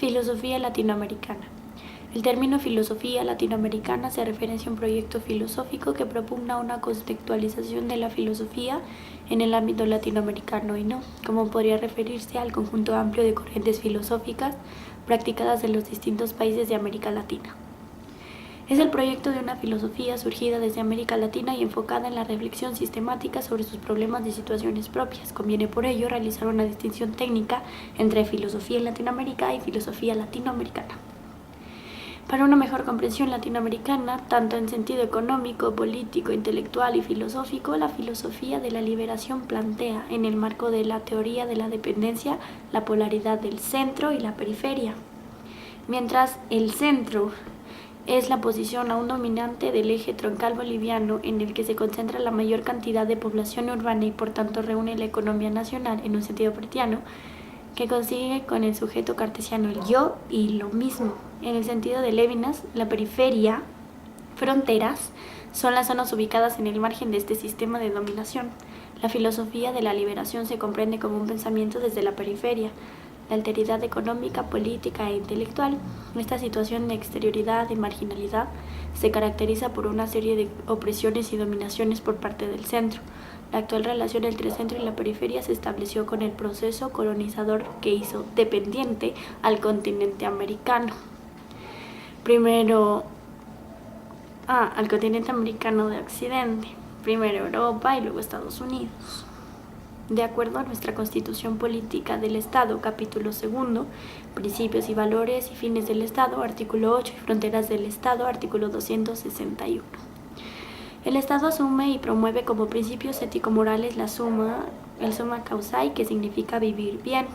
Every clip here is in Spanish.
Filosofía latinoamericana. El término filosofía latinoamericana se refiere a un proyecto filosófico que propugna una contextualización de la filosofía en el ámbito latinoamericano y no, como podría referirse al conjunto amplio de corrientes filosóficas practicadas en los distintos países de América Latina. Es el proyecto de una filosofía surgida desde América Latina y enfocada en la reflexión sistemática sobre sus problemas y situaciones propias. Conviene por ello realizar una distinción técnica entre filosofía en Latinoamérica y filosofía latinoamericana. Para una mejor comprensión latinoamericana, tanto en sentido económico, político, intelectual y filosófico, la filosofía de la liberación plantea, en el marco de la teoría de la dependencia, la polaridad del centro y la periferia. Mientras el centro es la posición aún dominante del eje troncal boliviano en el que se concentra la mayor cantidad de población urbana y por tanto reúne la economía nacional en un sentido pretiano, que consigue con el sujeto cartesiano el yo y lo mismo. En el sentido de Levinas, la periferia, fronteras, son las zonas ubicadas en el margen de este sistema de dominación. La filosofía de la liberación se comprende como un pensamiento desde la periferia, la alteridad económica, política e intelectual. Esta situación de exterioridad y marginalidad se caracteriza por una serie de opresiones y dominaciones por parte del centro. La actual relación entre el centro y la periferia se estableció con el proceso colonizador que hizo dependiente al continente americano. Al continente americano de Occidente. Primero Europa y luego Estados Unidos. De acuerdo a nuestra Constitución Política del Estado, capítulo 2, Principios y Valores y Fines del Estado, artículo 8, y Fronteras del Estado, artículo 261. El Estado asume y promueve como principios ético-morales el summa causae, que significa vivir bien,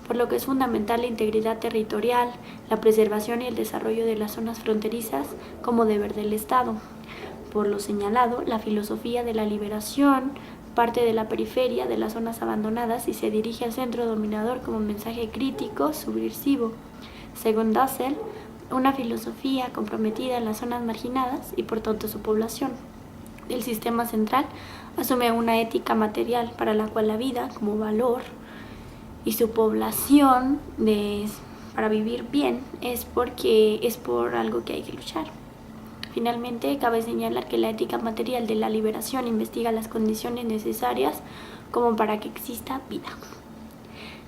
por lo que es fundamental la integridad territorial, la preservación y el desarrollo de las zonas fronterizas como deber del Estado. Por lo señalado, la filosofía de la liberación parte de la periferia de las zonas abandonadas y se dirige al centro dominador como mensaje crítico, subversivo. Según Dussel, una filosofía comprometida en las zonas marginadas y por tanto su población. El sistema central asume una ética material para la cual la vida como valor y su población para vivir bien es por algo que hay que luchar. Finalmente, cabe señalar que la ética material de la liberación investiga las condiciones necesarias como para que exista vida.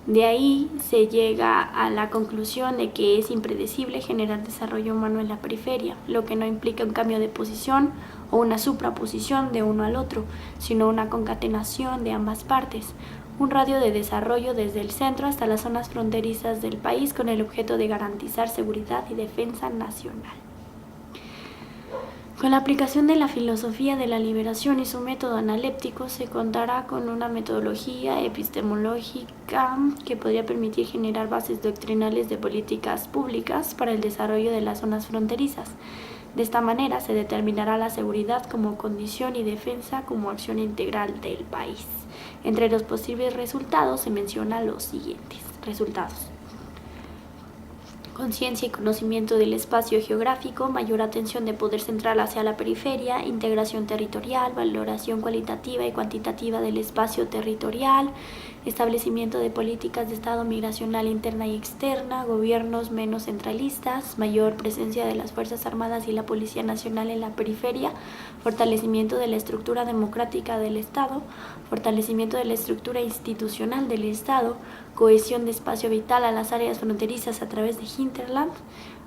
De ahí se llega a la conclusión de que es impredecible generar desarrollo humano en la periferia, lo que no implica un cambio de posición o una supraposición de uno al otro, sino una concatenación de ambas partes, un radio de desarrollo desde el centro hasta las zonas fronterizas del país con el objeto de garantizar seguridad y defensa nacional. Con la aplicación de la filosofía de la liberación y su método analéptico se contará con una metodología epistemológica que podría permitir generar bases doctrinales de políticas públicas para el desarrollo de las zonas fronterizas. De esta manera se determinará la seguridad como condición y defensa como acción integral del país. Entre los posibles resultados se menciona los siguientes resultados: conciencia y conocimiento del espacio geográfico, mayor atención de poder central hacia la periferia, integración territorial, valoración cualitativa y cuantitativa del espacio territorial, establecimiento de políticas de Estado migracional interna y externa, gobiernos menos centralistas, mayor presencia de las Fuerzas Armadas y la Policía Nacional en la periferia, fortalecimiento de la estructura democrática del Estado, fortalecimiento de la estructura institucional del Estado, cohesión de espacio vital a las áreas fronterizas a través de hinterland,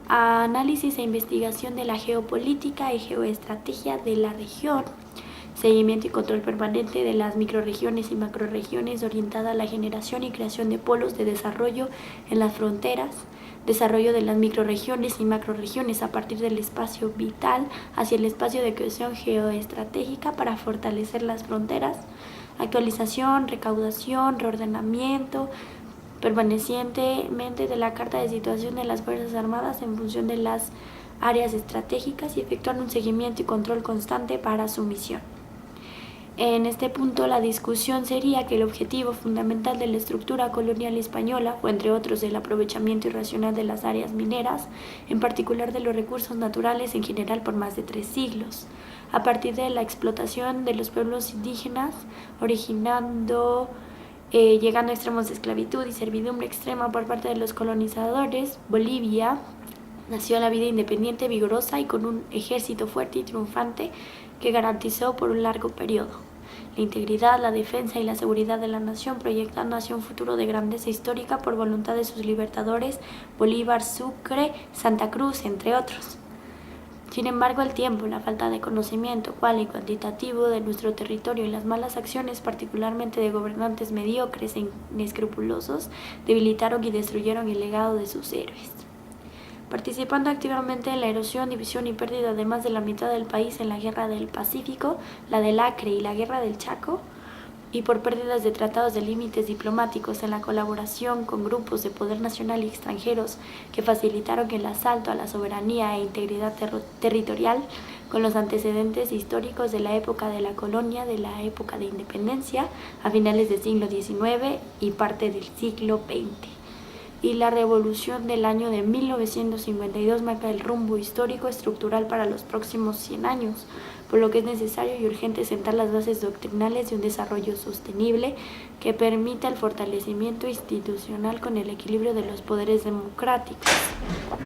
análisis e investigación de la geopolítica y geoestrategia de la región, seguimiento y control permanente de las microrregiones y macrorregiones orientada a la generación y creación de polos de desarrollo en las fronteras, desarrollo de las microrregiones y macrorregiones a partir del espacio vital hacia el espacio de cohesión geoestratégica para fortalecer las fronteras, actualización, recaudación, reordenamiento permanentemente de la Carta de Situación de las Fuerzas Armadas en función de las áreas estratégicas y efectuar un seguimiento y control constante para su misión. En este punto, la discusión sería que el objetivo fundamental de la estructura colonial española fue, entre otros, el aprovechamiento irracional de las áreas mineras, en particular de los recursos naturales en general por más de 3 siglos, a partir de la explotación de los pueblos indígenas, originando llegando a extremos de esclavitud y servidumbre extrema por parte de los colonizadores, Bolivia nació la vida independiente, vigorosa y con un ejército fuerte y triunfante que garantizó por un largo periodo la integridad, la defensa y la seguridad de la nación, proyectando hacia un futuro de grandeza histórica por voluntad de sus libertadores, Bolívar, Sucre, Santa Cruz, entre otros. Sin embargo, el tiempo, la falta de conocimiento cual y cuantitativo de nuestro territorio y las malas acciones, particularmente de gobernantes mediocres e inescrupulosos, debilitaron y destruyeron el legado de sus héroes. Participando activamente en la erosión, división y pérdida de más de la mitad del país en la Guerra del Pacífico, la del Acre y la Guerra del Chaco, y por pérdidas de tratados de límites diplomáticos en la colaboración con grupos de poder nacional y extranjeros que facilitaron el asalto a la soberanía e integridad territorial, con los antecedentes históricos de la época de la colonia, de la época de independencia, a finales del siglo XIX y parte del siglo XX. Y la revolución del año de 1952 marca el rumbo histórico estructural para los próximos 100 años, por lo que es necesario y urgente sentar las bases doctrinales de un desarrollo sostenible que permita el fortalecimiento institucional con el equilibrio de los poderes democráticos.